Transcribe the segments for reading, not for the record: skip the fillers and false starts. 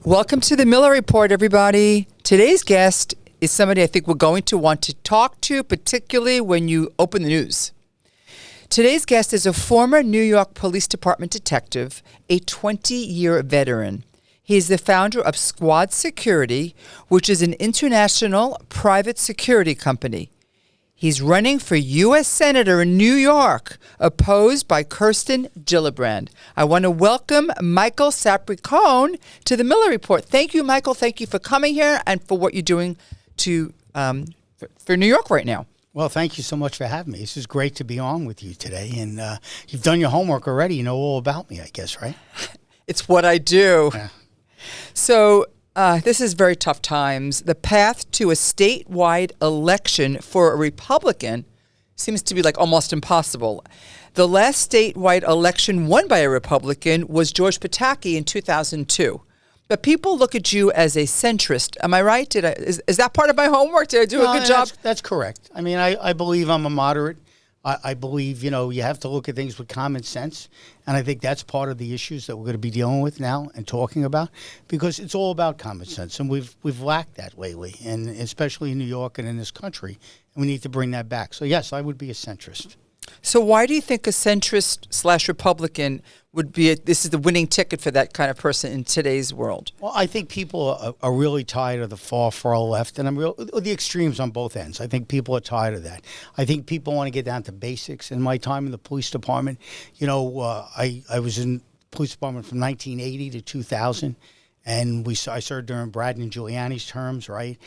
Welcome to the Miller Report, everybody. Today's guest is somebody I think we're going to want to talk to, particularly when you open the news. Today's guest is a former New York Police Department detective, a 20-year veteran. He is the founder of Squad Security, which is an international private security company. He's running for U.S. Senator in New York, opposed by Kirsten Gillibrand. I want to welcome Michael Sapricone to the Miller Report. Thank you, Michael. Thank you for coming here and for what you're doing for New York right now. Well, thank you so much for having me. This is great to be on with you today. And you've done your homework already. You know all about me, I guess, right? It's what I do. Yeah. So this is very tough times. The path to a statewide election for a Republican seems to be like almost impossible. The last statewide election won by a Republican was George Pataki in 2002. But people look at you as a centrist. Am I right? Is that part of my homework? Did I do a good job? That's correct. I mean, I believe I'm a moderate. I believe, you have to look at things with common sense. And I think that's part of the issues that we're going to be dealing with now and talking about, because it's all about common sense. And we've lacked that lately, and especially in New York and in this country. And we need to bring that back. So, yes, I would be a centrist. So why do you think a centrist/Republican would be this is the winning ticket for that kind of person in today's world? Well, I think people are really tired of the far left, and the extremes on both ends. I think people are tired of that. I think people want to get down to basics. In my time in the police department, I was in the police department from 1980 to 2000, and I served during Brad and Giuliani's terms, right?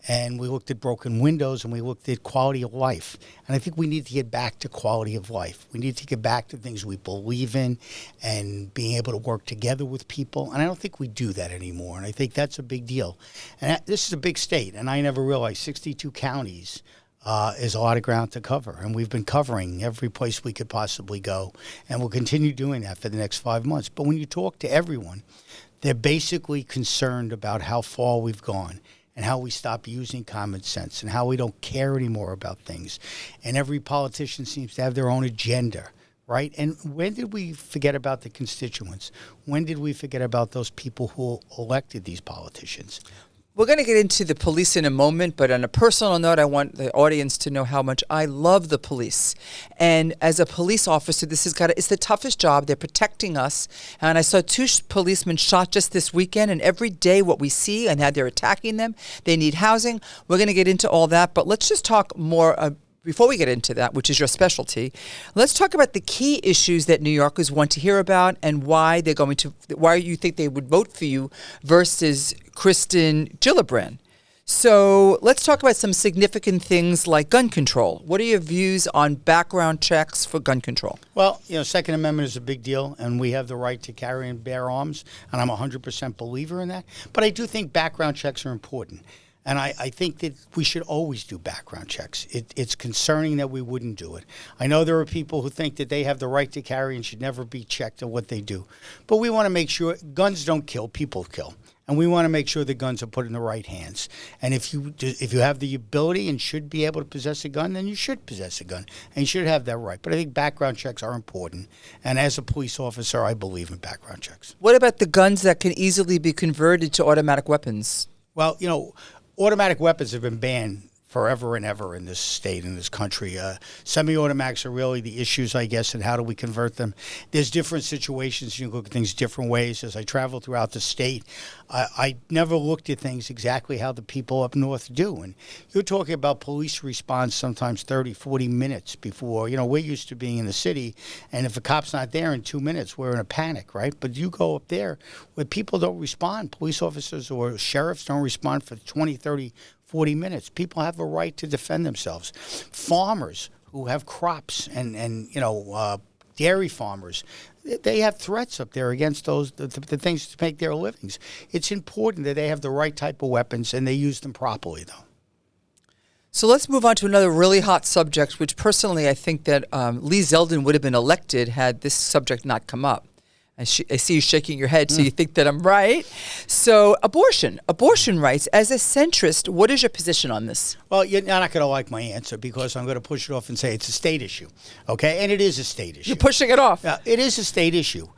And we looked at broken windows, and we looked at quality of life. And I think we need to get back to quality of life. We need to get back to things we believe in and being able to work together with people. And I don't think we do that anymore. And I think that's a big deal. And this is a big state, and I never realized 62 counties is a lot of ground to cover. And we've been covering every place we could possibly go. And we'll continue doing that for the next 5 months. But when you talk to everyone, they're basically concerned about how far we've gone, and how we stop using common sense, and how we don't care anymore about things. And every politician seems to have their own agenda, right? And when did we forget about the constituents? When did we forget about those people who elected these politicians? We're going to get into the police in a moment, but on a personal note, I want the audience to know how much I love the police. And as a police officer, it's the toughest job. They're protecting us. And I saw 2 policemen shot just this weekend, and every day what we see and how they're attacking them, they need housing. We're going to get into all that, but let's just talk more before we get into that, which is your specialty. Let's talk about the key issues that New Yorkers want to hear about and why you think they would vote for you versus Kirsten Gillibrand. So let's talk about some significant things like gun control. What are your views on background checks for gun control? Well, Second Amendment is a big deal, and we have the right to carry and bear arms, and I'm a 100% believer in that. But I do think background checks are important. And I think that we should always do background checks. It's concerning that we wouldn't do it. I know there are people who think that they have the right to carry and should never be checked on what they do. But we want to make sure guns don't kill, people kill. And we want to make sure the guns are put in the right hands. And if you have the ability and should be able to possess a gun, then you should possess a gun. And you should have that right. But I think background checks are important. And as a police officer, I believe in background checks. What about the guns that can easily be converted to automatic weapons? Well, automatic weapons have been banned forever and ever in this state, in this country. Semi-automatics are really the issues, I guess, and how do we convert them? There's different situations. You can look at things different ways. As I travel throughout the state, I never looked at things exactly how the people up north do. And you're talking about police response sometimes 30, 40 minutes before. We're used to being in the city, and if a cop's not there in 2 minutes, we're in a panic, right? But you go up there where people don't respond. Police officers or sheriffs don't respond for 20, 30, 40 minutes. People have a right to defend themselves. Farmers who have crops and dairy farmers, they have threats up there against the things to make their livings. It's important that they have the right type of weapons and they use them properly, though. So let's move on to another really hot subject, which personally I think that Lee Zeldin would have been elected had this subject not come up. I see you shaking your head, so you think that I'm right. So abortion rights. As a centrist, what is your position on this? Well, you're not going to like my answer because I'm going to push it off and say it's a state issue, okay? And it is a state issue. You're pushing it off. It is a state issue.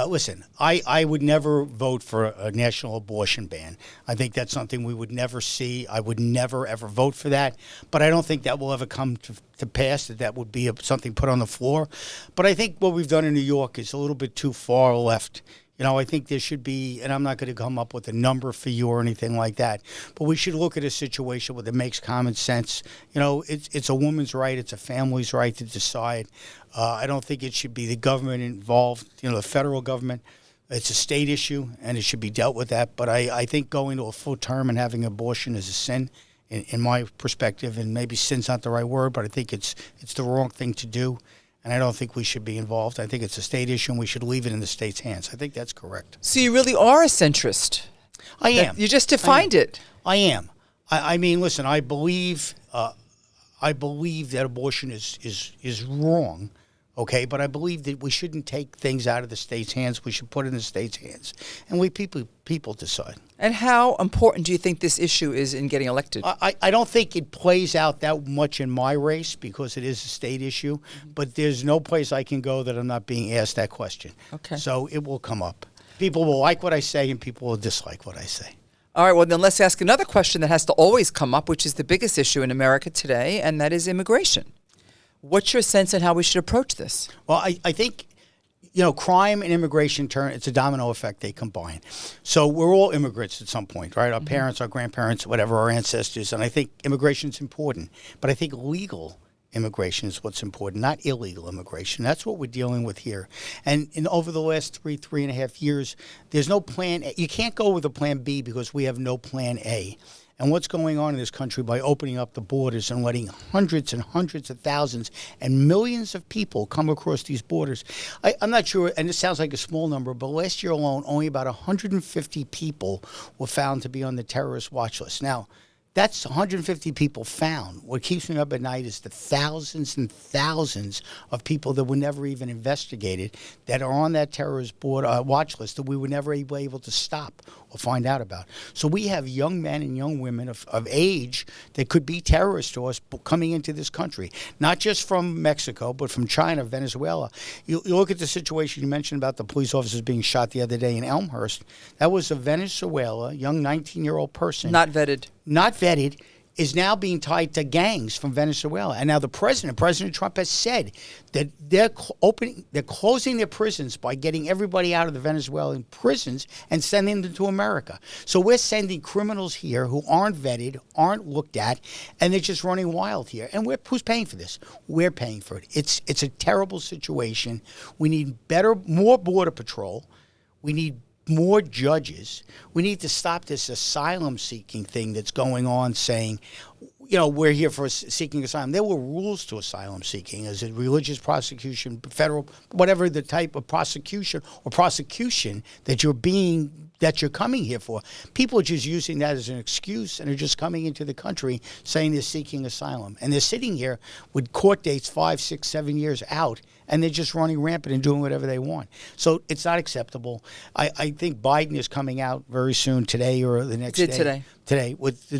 Listen, I would never vote for a national abortion ban. I think that's something we would never see. I would never, ever vote for that. But I don't think that will ever come to pass, that would be something put on the floor. But I think what we've done in New York is a little bit too far left. You know, I think there should be, and I'm not going to come up with a number for you or anything like that, but we should look at a situation where it makes common sense. You know, it's a woman's right, it's a family's right to decide. I don't think it should be the government involved, you know, the federal government. It's a state issue, and it should be dealt with that. But I think going to a full term and having abortion is a sin, in my perspective, and maybe sin's not the right word, but I think it's the wrong thing to do. And I don't think we should be involved. I think it's a state issue, and we should leave it in the state's hands. I think that's correct. So you really are a centrist. I am. You just defined it. I am. I mean, listen. I believe that abortion is wrong. Okay, but I believe that we shouldn't take things out of the state's hands. We should put it in the state's hands, and we people decide. And how important do you think this issue is in getting elected? I don't think it plays out that much in my race because it is a state issue, but there's no place I can go that I'm not being asked that question. Okay. So it will come up. People will like what I say, and people will dislike what I say. All right, well, then let's ask another question that has to always come up, which is the biggest issue in America today, and that is immigration. What's your sense on how we should approach this? Well, I think, you know, crime and immigration it's a domino effect. They combine. So we're all immigrants at some point, right? Our parents, our grandparents, whatever, our ancestors. And I think immigration is important. But I think legal immigration is what's important, not illegal immigration. That's what we're dealing with here. And over the last three and a half years, there's no plan A. You can't go with a plan B because we have no plan A. And what's going on in this country by opening up the borders and letting hundreds and hundreds of thousands and millions of people come across these borders. I'm not sure, and it sounds like a small number, but last year alone, only about 150 people were found to be on the terrorist watch list. Now, that's 150 people found. What keeps me up at night is the thousands and thousands of people that were never even investigated that are on that terrorist watch list that we were never able to stop or find out about. So we have young men and young women of age that could be terrorists to us coming into this country, not just from Mexico, but from China, Venezuela. You look at the situation you mentioned about the police officers being shot the other day in Elmhurst. That was a Venezuela, young 19-year-old person. Not vetted, is now being tied to gangs from Venezuela. And now President Trump has said that they're closing their prisons by getting everybody out of the Venezuelan prisons and sending them to America. So we're sending criminals here who aren't vetted, aren't looked at, and they're just running wild here. And who's paying for this? We're paying for it. It's a terrible situation. We need more border patrol. We need more judges. We need to stop this asylum-seeking thing that's going on, saying, you know, we're here for seeking asylum. There were rules to asylum seeking. Is it religious prosecution, federal, whatever the type of prosecution that you're coming here for. People are just using that as an excuse, and they're just coming into the country saying they're seeking asylum. And they're sitting here with court dates 5, 6, 7 years out, and they're just running rampant and doing whatever they want. So it's not acceptable. I think Biden is coming out very soon, today or the next day. Today.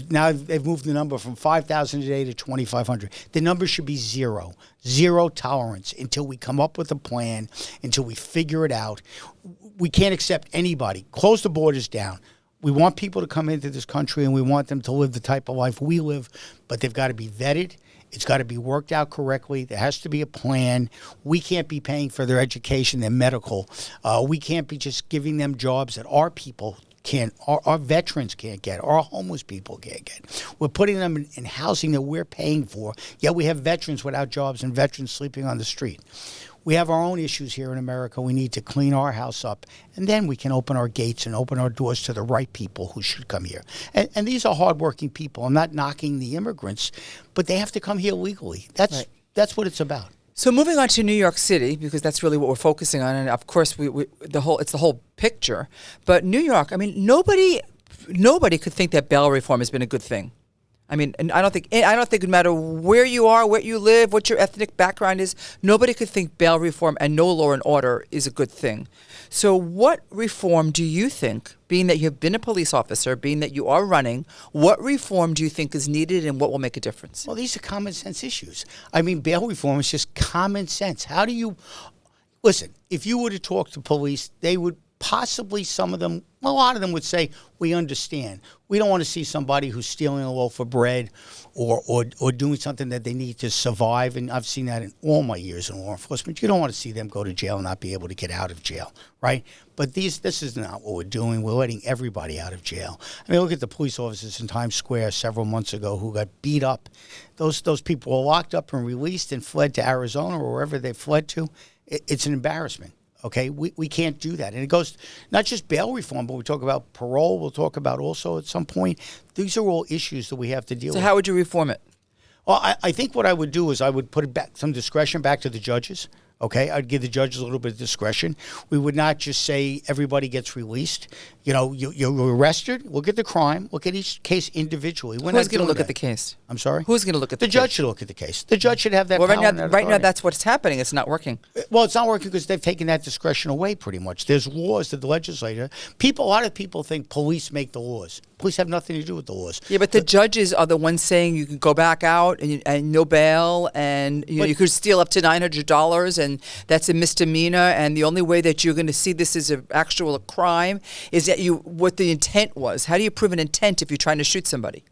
Now they've moved the number from 5,000 a day to 2,500. The number should be zero tolerance until we come up with a plan, until we figure it out. We can't accept anybody. Close the borders down. We want people to come into this country, and we want them to live the type of life we live, but they've got to be vetted. It's got to be worked out correctly. There has to be a plan. We can't be paying for their education, their medical. We can't be just giving them jobs that our people can't, our veterans can't get, our homeless people can't get. We're putting them in housing that we're paying for, yet we have veterans without jobs and veterans sleeping on the street. We have our own issues here in America. We need to clean our house up, and then we can open our gates and open our doors to the right people who should come here. And these are hardworking people. I'm not knocking the immigrants, but they have to come here legally. That's what it's about. So moving on to New York City, because that's really what we're focusing on, and of course it's the whole picture. But New York, I mean, nobody could think that bail reform has been a good thing. I mean, and I don't think no matter where you are, where you live, what your ethnic background is, nobody could think bail reform and no law and order is a good thing. So what reform do you think, being that you've been a police officer, being that you are running, what reform do you think is needed and what will make a difference? Well, these are common sense issues. I mean, bail reform is just common sense. listen, if you were to talk to police, they would possibly, some of them, a lot of them would say, we understand. We don't want to see somebody who's stealing a loaf of bread or doing something that they need to survive. And I've seen that in all my years in law enforcement. You don't want to see them go to jail and not be able to get out of jail, right? But this is not what we're doing. We're letting everybody out of jail. I mean, look at the police officers in Times Square several months ago who got beat up. Those people were locked up and released and fled to Arizona or wherever they fled to. It's an embarrassment. Okay, we can't do that. And it goes not just bail reform, but we talk about parole. We'll talk about also at some point. These are all issues that we have to deal with. So how would you reform it? Well, I think what I would do is I would put it back, some discretion back to the judges. Okay, I'd give the judges a little bit of discretion. We would not just say everybody gets released. You know, you're arrested. Look at the crime. Look at each case individually. Who's going to look at the case? I'm sorry? Who's going to look at the case? The judge should look at the case. The judge should have that power. Right now, that's what's happening. It's not working. Well, it's not working because they've taken that discretion away pretty much. There's laws that the legislature... A lot of people think police make the laws. Police have nothing to do with the laws. Yeah, but the judges are the ones saying you can go back out and no bail, and you could steal up to $900, and that's a misdemeanor. And the only way that you're going to see this as an actual crime is that what the intent was. How do you prove an intent if you're trying to shoot somebody?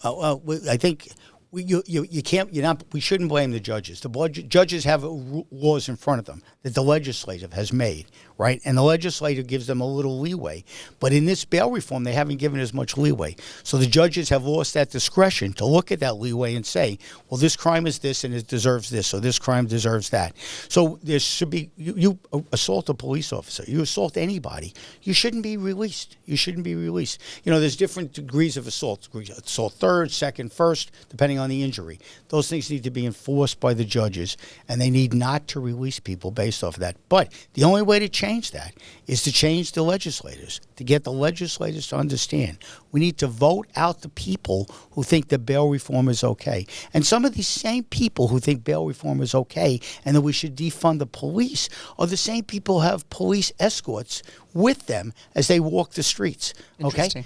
Well, I think you can't. We shouldn't blame the judges. The judges have laws in front of them that the legislative has made, right? And the legislature gives them a little leeway. But in this bail reform, they haven't given as much leeway. So the judges have lost that discretion to look at that leeway and say, well, this crime is this and it deserves this, or this crime deserves that. So there should be, you assault a police officer, you assault anybody, you shouldn't be released. You shouldn't be released. You know, there's different degrees of assault. Assault third, second, first, depending on the injury. Those things need to be enforced by the judges, and they need not to release people based off of that. But the only way to change that is to change the legislators, to get the legislators to understand. We need to vote out the people who think that bail reform is okay. And some of these same people who think bail reform is okay and that we should defund the police are the same people who have police escorts with them as they walk the streets. Okay?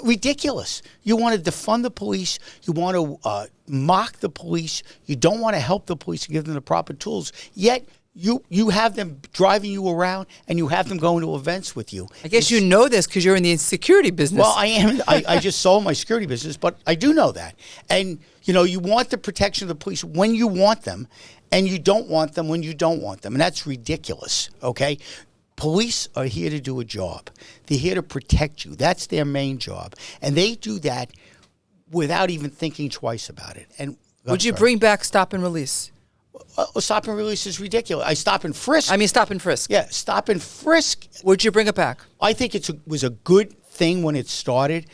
Ridiculous. You want to defund the police. You want to mock the police. You don't want to help the police and give them the proper tools. Yet you have them driving you around and you have them going to events with you. I guess you know this because you're in the security business. Well, I am. I just sold my security business, but I do know that. And, you know, you want the protection of the police when you want them, and you don't want them when you don't want them. And that's ridiculous, okay? Police are here to do a job. They're here to protect you. That's their main job. And they do that without even thinking twice about it. And would you bring back stop and release? Stop and release is ridiculous. Stop and frisk. I mean, stop and frisk. Yeah, stop and frisk. Would you bring it back? I think it was a good thing when it started.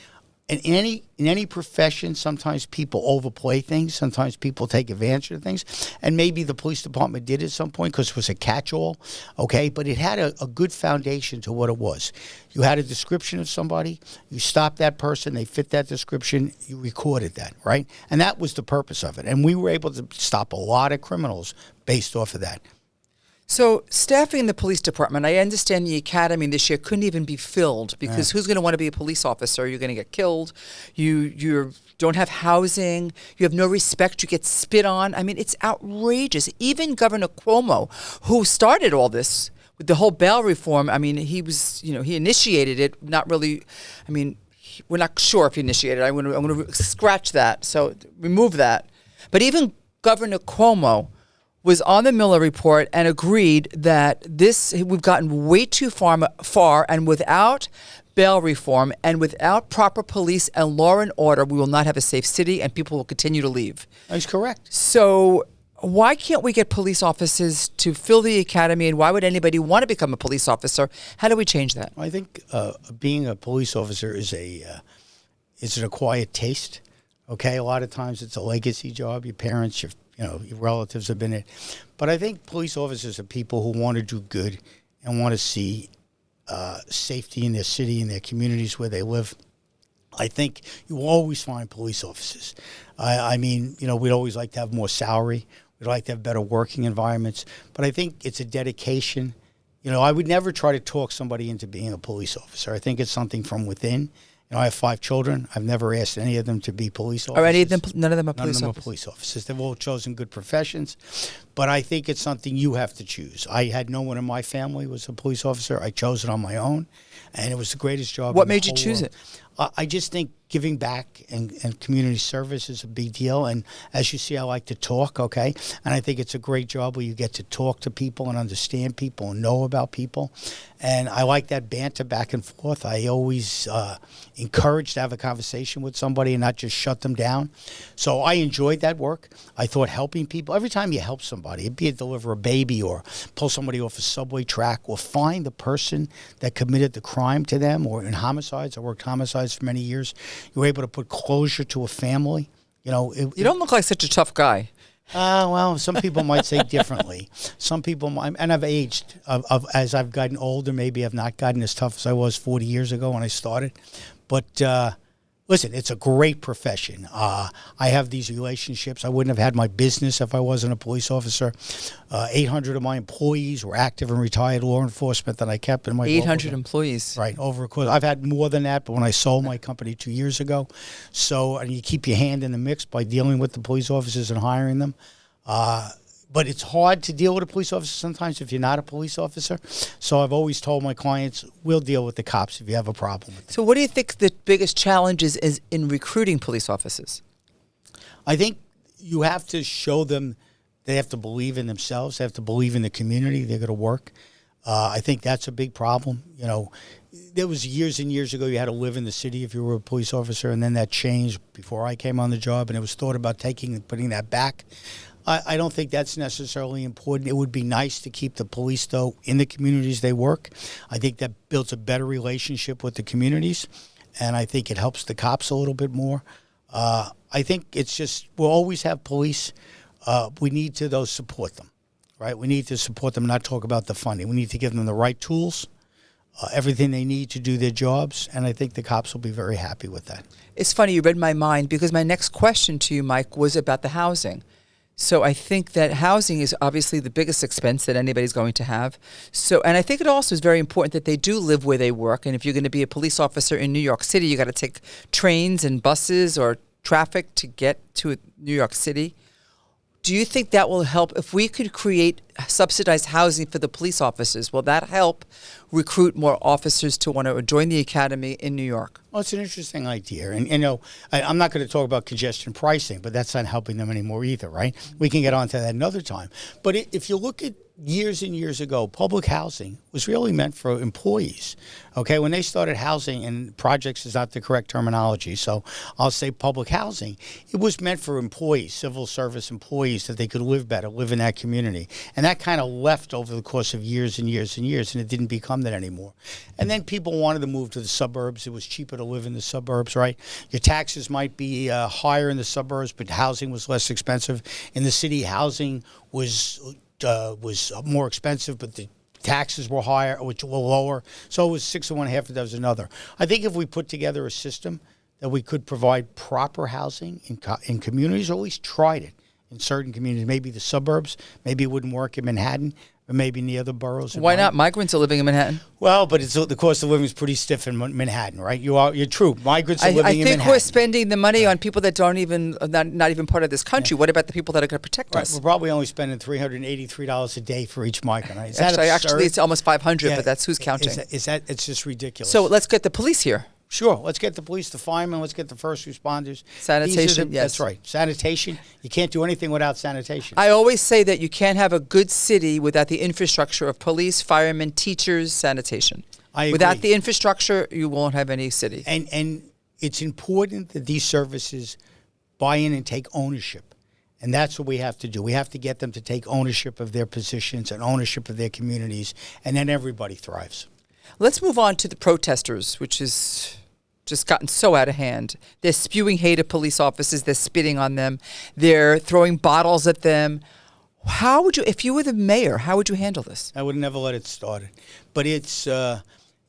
And in any profession, sometimes people overplay things. Sometimes people take advantage of things. And maybe the police department did at some point because it was a catch-all, okay? But it had a good foundation to what it was. You had a description of somebody. You stopped that person. They fit that description. You recorded that, right? And that was the purpose of it. And we were able to stop a lot of criminals based off of that. So staffing the police department, I understand the academy this year couldn't even be filled because who's going to want to be a police officer? You're going to get killed. You don't have housing. You have no respect. You get spit on. I mean, it's outrageous. Even Governor Cuomo, who started all this with the whole bail reform, I mean, he initiated it, not really, I mean, we're not sure if he initiated it. I'm going to scratch that, so remove that. But even Governor Cuomo was on the Miller report and agreed that we've gotten way too far, and without bail reform and without proper police and law and order, we will not have a safe city and people will continue to leave. That's correct. So why can't we get police officers to fill the academy, and why would anybody want to become a police officer? How do we change that? I think being a police officer is an acquired taste. Okay, a lot of times it's a legacy job. Your parents, your relatives have been it. But I think police officers are people who want to do good and want to see safety in their city, in their communities where they live. I think you always find police officers. I mean, we'd always like to have more salary. We'd like to have better working environments. But I think it's a dedication. I would never try to talk somebody into being a police officer. I think it's something from within. I have 5 children. I've never asked any of them to be police officers. Are any of them? None of them are None of police them are officers. police officers. They've all chosen good professions, but I think it's something you have to choose. I had no one in my family was a police officer. I chose it on my own, and it was the greatest job. What in the made you whole choose world. it? I just think giving back and community service is a big deal. And as you see, I like to talk, okay? And I think it's a great job where you get to talk to people and understand people and know about people. And I like that banter back and forth. I always encourage to have a conversation with somebody and not just shut them down. So I enjoyed that work. I thought helping people, every time you help somebody, be it deliver a baby or pull somebody off a subway track or find the person that committed the crime to them, or in homicides, I worked homicides for many years, you were able to put closure to a family. You don't look like such a tough guy. Well, some people might say differently. Some people might, and I've aged. As I've gotten older, maybe I've not gotten as tough as I was 40 years ago when I started. But listen, it's a great profession. I have these relationships. I wouldn't have had my business if I wasn't a police officer. 800 of my employees were active and retired law enforcement that I kept in my 800 employees. Right, over a course. I've had more than that, but when I sold my company 2 years ago. So, and you keep your hand in the mix by dealing with the police officers and hiring them. But it's hard to deal with a police officer sometimes if you're not a police officer. So I've always told my clients, we'll deal with the cops if you have a problem with them. So what do you think the biggest challenge is in recruiting police officers? I think you have to show them they have to believe in themselves. They have to believe in the community they're going to work. I think that's a big problem. There was years and years ago you had to live in the city if you were a police officer, and then that changed before I came on the job, and it was thought about putting that back. I don't think that's necessarily important. It would be nice to keep the police, though, in the communities they work. I think that builds a better relationship with the communities, and I think it helps the cops a little bit more. I think it's just we'll always have police. We need to, though, support them, right? We need to support them, not talk about the funding. We need to give them the right tools, everything they need to do their jobs, and I think the cops will be very happy with that. It's funny, you read my mind, because my next question to you, Mike, was about the housing. So I think that housing is obviously the biggest expense that anybody's going to have. So, and I think it also is very important that they do live where they work. And if you're going to be a police officer in New York City, you got to take trains and buses or traffic to get to New York City. Do you think that will help if we could create subsidized housing for the police officers? Will that help recruit more officers to want to join the academy in New York? Well, it's an interesting idea. And, I'm not going to talk about congestion pricing, but that's not helping them anymore either, right? We can get onto that another time. But if you look at years and years ago, public housing was really meant for employees. Okay, when they started housing, and projects is not the correct terminology, so I'll say public housing, it was meant for employees, civil service employees, that they could live better, live in that community. And that kind of left over the course of years and years and years, and it didn't become that anymore. And then people wanted to move to the suburbs. It was cheaper to live in the suburbs, right? Your taxes might be higher in the suburbs, but housing was less expensive. In the city, housing was more expensive, but the taxes were higher, which were lower. So it was 6 of one, half a dozen another. I think if we put together a system that we could provide proper housing in communities, or at least tried it in certain communities, maybe the suburbs, maybe it wouldn't work in Manhattan, or maybe in the other boroughs. Why not? Migrants are living in Manhattan. Well, but the cost of living is pretty stiff in Manhattan, right? You're true. Migrants are living in Manhattan. I think we're spending the money on people that don't even not even part of this country. Yeah. What about the people that are going to protect us? We're probably only spending $383 a day for each migrant. Right? Actually, it's almost $500, but that's who's counting. It's just ridiculous. So let's get the police here. Sure. Let's get the police, the firemen. Let's get the first responders. Sanitation, yes. That's right. Sanitation. You can't do anything without sanitation. I always say that you can't have a good city without the infrastructure of police, firemen, teachers, sanitation. I agree. Without the infrastructure, you won't have any city. And it's important that these services buy in and take ownership. And that's what we have to do. We have to get them to take ownership of their positions and ownership of their communities, and then everybody thrives. Let's move on to the protesters, which is just gotten so out of hand. They're spewing hate at police officers. They're spitting on them. They're throwing bottles at them. How would you, if you were the mayor, how would you handle this? I would never let it start. But it's, we're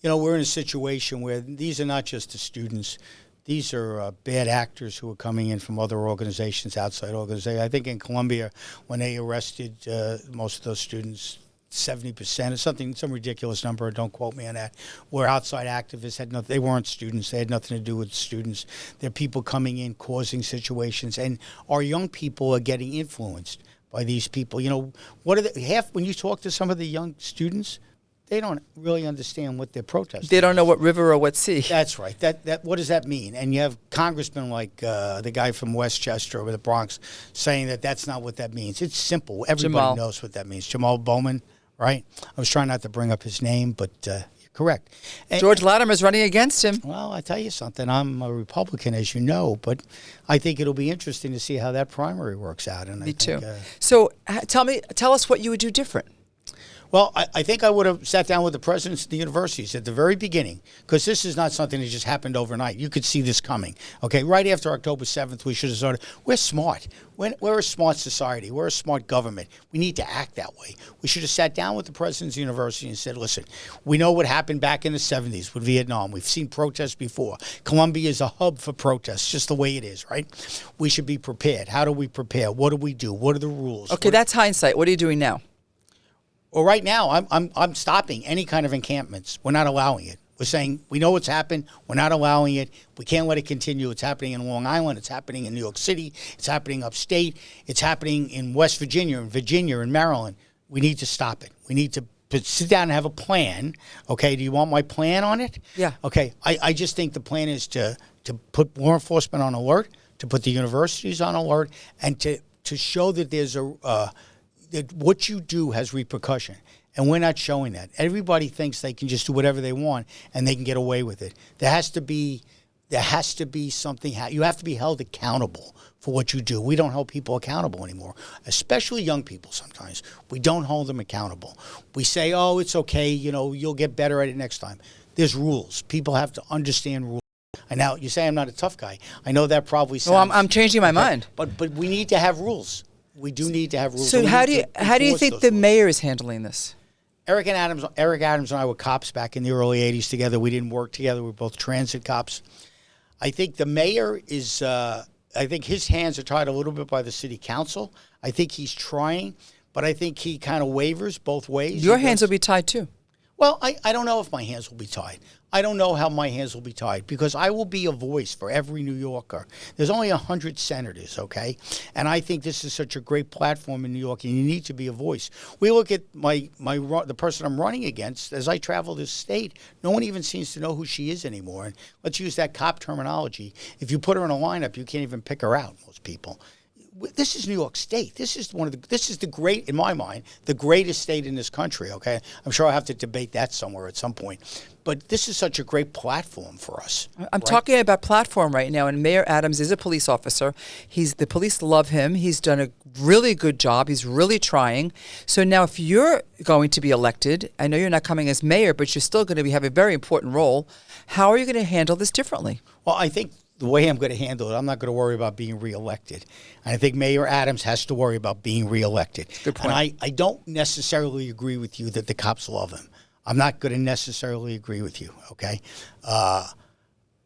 in a situation where these are not just the students. These are bad actors who are coming in from other organizations, outside organizations. I think in Colombia, when they arrested most of those students, 70% or something, some ridiculous number. Don't quote me on that. Were outside activists. They weren't students. They had nothing to do with students. They're people coming in, causing situations, and our young people are getting influenced by these people. You know, when you talk to some of the young students, they don't really understand what they're protesting. They don't know what river or what sea. That's right. That what does that mean? And you have congressmen like the guy from Westchester or the Bronx saying that that's not what that means. It's simple. Everybody knows what that means. Jamal Bowman, right? I was trying not to bring up his name, but you're correct. George Latimer's running against him. Well, I tell you something. I'm a Republican, as you know, but I think it'll be interesting to see how that primary works out. And Me too. So tell us what you would do different. Well, I think I would have sat down with the presidents of the universities at the very beginning, because this is not something that just happened overnight. You could see this coming. Okay, right after October 7th, we should have started. We're smart. We're a smart society. We're a smart government. We need to act that way. We should have sat down with the presidents of the university and said, listen, we know what happened back in the 70s with Vietnam. We've seen protests before. Columbia is a hub for protests, just the way it is, right? We should be prepared. How do we prepare? What do we do? What are the rules? Okay, that's hindsight. What are you doing now? Well, right now, I'm stopping any kind of encampments. We're not allowing it. We're saying we know what's happened. We're not allowing it. We can't let it continue. It's happening in Long Island. It's happening in New York City. It's happening upstate. It's happening in West Virginia and Maryland. We need to stop it. We need to sit down and have a plan. Okay, do you want my plan on it? Yeah. Okay, I just think the plan is to put law enforcement on alert, to put the universities on alert, and to show that there's that what you do has repercussion. And we're not showing that. Everybody thinks they can just do whatever they want and they can get away with it. There has to be something. You have to be held accountable for what you do. We don't hold people accountable anymore, especially young people sometimes. We don't hold them accountable. We say, oh, it's okay, you'll get better at it next time. There's rules. People have to understand rules. And now you say I'm not a tough guy. I know that probably sounds... Well, I'm changing my mind. But we need to have rules. We do need to have rules. So how do you think the mayor is handling this? Eric Adams and I were cops back in the early 80s together. We didn't work together. We were both transit cops. I think the mayor is, I think his hands are tied a little bit by the city council. I think he's trying, but I think he kind of wavers both ways. Your hands will be tied too. Well, I don't know if my hands will be tied. I don't know how my hands will be tied, because I will be a voice for every New Yorker. There's only 100 senators, okay? And I think this is such a great platform in New York, and you need to be a voice. We look at the person I'm running against. As I travel this state, no one even seems to know who she is anymore. And let's use that cop terminology. If you put her in a lineup, you can't even pick her out, most people. This is New York State. This is the great, in my mind, the greatest state in this country, okay? I'm sure I'll have to debate that somewhere at some point. But this is such a great platform for us. I'm talking about platform right now, and Mayor Adams is a police officer. The police love him. He's done a really good job. He's really trying. So now if you're going to be elected, I know you're not coming as mayor, but you're still going to have a very important role. How are you going to handle this differently? Well, I think the way I'm going to handle it, I'm not going to worry about being reelected. And I think Mayor Adams has to worry about being reelected. Good point. And I don't necessarily agree with you that the cops love him. I'm not going to necessarily agree with you, okay?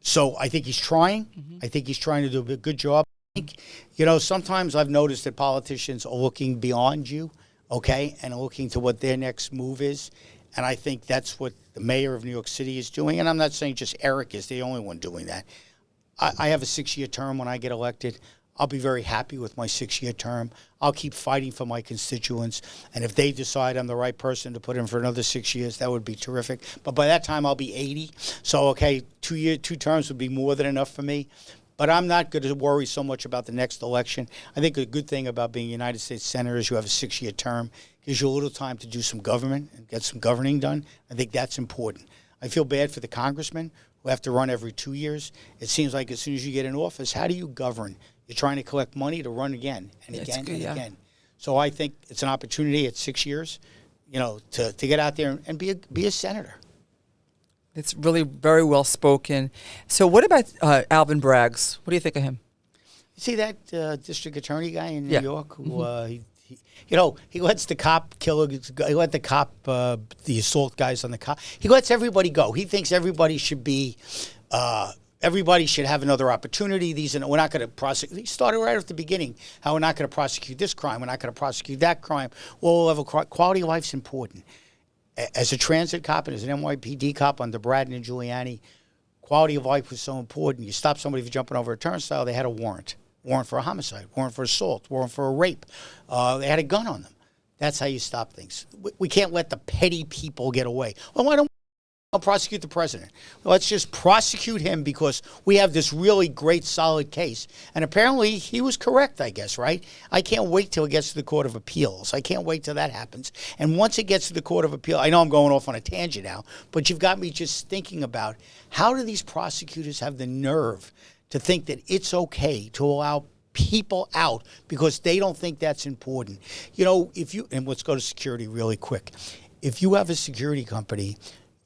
So I think he's trying. Mm-hmm. I think he's trying to do a good job. I think, sometimes I've noticed that politicians are looking beyond you, okay, and looking to what their next move is. And I think that's what the mayor of New York City is doing. And I'm not saying just Eric is the only one doing that. I have a 6-year term when I get elected. I'll be very happy with my 6-year term. I'll keep fighting for my constituents. And if they decide I'm the right person to put in for another 6 years, that would be terrific. But by that time, I'll be 80. So, okay, 2 terms would be more than enough for me. But I'm not going to worry so much about the next election. I think a good thing about being a United States Senator is you have a 6-year term. Gives you a little time to do some government and get some governing done. I think that's important. I feel bad for the congressmen who have to run every 2 years. It seems like as soon as you get in office, how do you govern? You're trying to collect money to run again and again. So I think it's an opportunity at 6 years, to get out there and be a senator. It's really very well spoken. So what about Alvin Braggs? What do you think of him? You see that district attorney guy in New York who he lets the cop killer, he let the cop, the assault guys on the cop, he lets everybody go. He thinks everybody should be everybody should have another opportunity. We're not going to prosecute. He started right at the beginning, how we're not going to prosecute this crime. We're not going to prosecute that crime. Well, quality of life's important. As a transit cop and as an NYPD cop under Braden and Giuliani, quality of life was so important. You stop somebody for jumping over a turnstile, they had a warrant. Warrant for a homicide, warrant for assault, warrant for a rape. They had a gun on them. That's how you stop things. We can't let the petty people get away. Well, why don't we prosecute the president? Let's just prosecute him because we have this really great, solid case. And apparently he was correct, I guess, right? I can't wait till it gets to the Court of Appeals. I can't wait till that happens. And once it gets to the Court of Appeal, I know I'm going off on a tangent now, but you've got me just thinking about how do these prosecutors have the nerve to think that it's okay to allow people out because they don't think that's important. You know, and let's go to security really quick. If you have a security company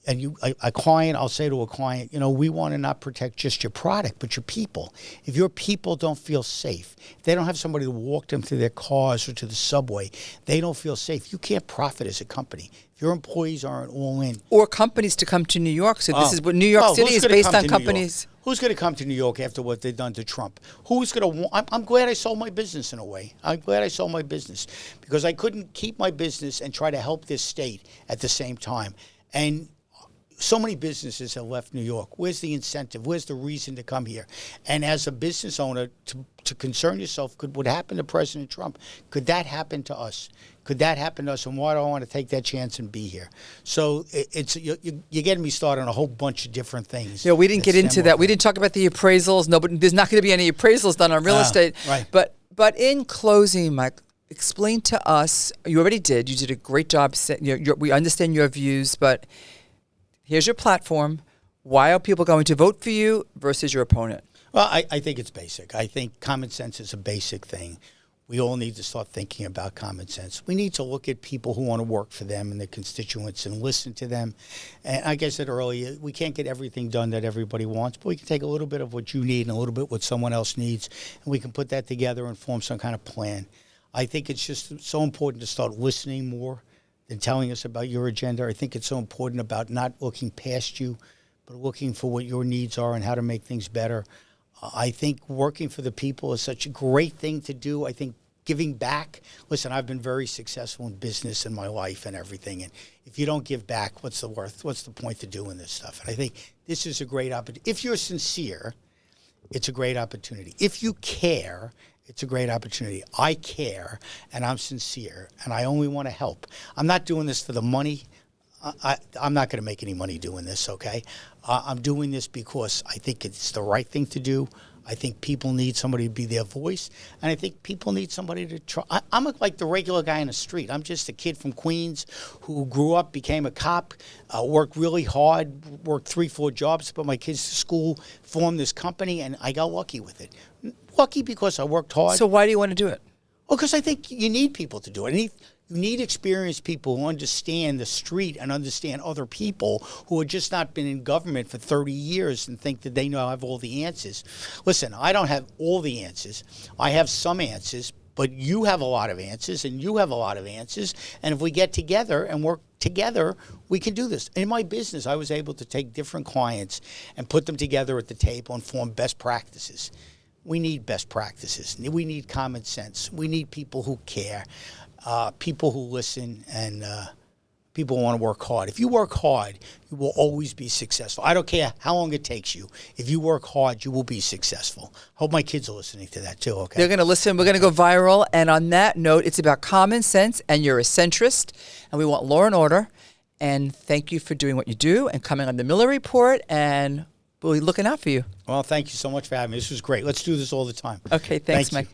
and a client, I'll say to a client, you know, we want to not protect just your product, but your people. If your people don't feel safe, if they don't have somebody to walk them to their cars or to the subway, they don't feel safe. You can't profit as a company. If your employees aren't all in. Or companies to come to New York. So this is what New York City is based on companies. Who's going to come to New York after what they've done to Trump? Who's going to I'm glad I sold my business in a way. I'm glad I sold my business because I couldn't keep my business and try to help this state at the same time. And so many businesses have left New York. Where's the incentive? Where's the reason to come here? And as a business owner, to concern yourself, what happened to President Trump? Could that happen to us? Could that happen to us? And why do I want to take that chance and be here? So you're getting me started on a whole bunch of different things. Yeah, we didn't get into that. We didn't talk about the appraisals. No, but there's not going to be any appraisals done on real estate. Right. But in closing, Mike, explain to us. You already did. You did a great job. We understand your views, but here's your platform. Why are people going to vote for you versus your opponent? Well, I think it's basic. I think common sense is a basic thing. We all need to start thinking about common sense. We need to look at people who want to work for them and their constituents and listen to them. And like I said earlier, we can't get everything done that everybody wants, but we can take a little bit of what you need and a little bit what someone else needs, and we can put that together and form some kind of plan. I think it's just so important to start listening more than telling us about your agenda. I think it's so important about not looking past you, but looking for what your needs are and how to make things better. I think working for the people is such a great thing to do. I think giving back. Listen, I've been very successful in business in my life and everything. And if you don't give back, what's the worth? What's the point of doing this stuff? And I think this is a great opportunity. If you're sincere, it's a great opportunity. If you care, it's a great opportunity. I care, and I'm sincere, and I only want to help. I'm not doing this for the money. I'm not going to make any money doing this, okay? I'm doing this because I think it's the right thing to do. I think people need somebody to be their voice, and I think people need somebody to try. I'm like the regular guy in the street. I'm just a kid from Queens who grew up, became a cop, worked really hard, worked 3-4 jobs, put my kids to school, formed this company, and I got lucky with it. Lucky because I worked hard. So why do you want to do it? Well, because I think you need people to do it. You need experienced people who understand the street and understand other people who have just not been in government for 30 years and think that they have all the answers. Listen, I don't have all the answers. I have some answers, but you have a lot of answers and you have a lot of answers. And if we get together and work together, we can do this. In my business, I was able to take different clients and put them together at the table and form best practices. We need best practices. We need common sense. We need people who care. People who listen, and people who want to work hard. If you work hard, you will always be successful. I don't care how long it takes you. If you work hard, you will be successful. Hope my kids are listening to that too, okay? They're going to listen. We're going to go viral. And on that note, it's about common sense, and you're a centrist, and we want law and order. And thank you for doing what you do and coming on the Miller Report, and we'll be looking out for you. Well, thank you so much for having me. This was great. Let's do this all the time. Okay, thanks, Mike.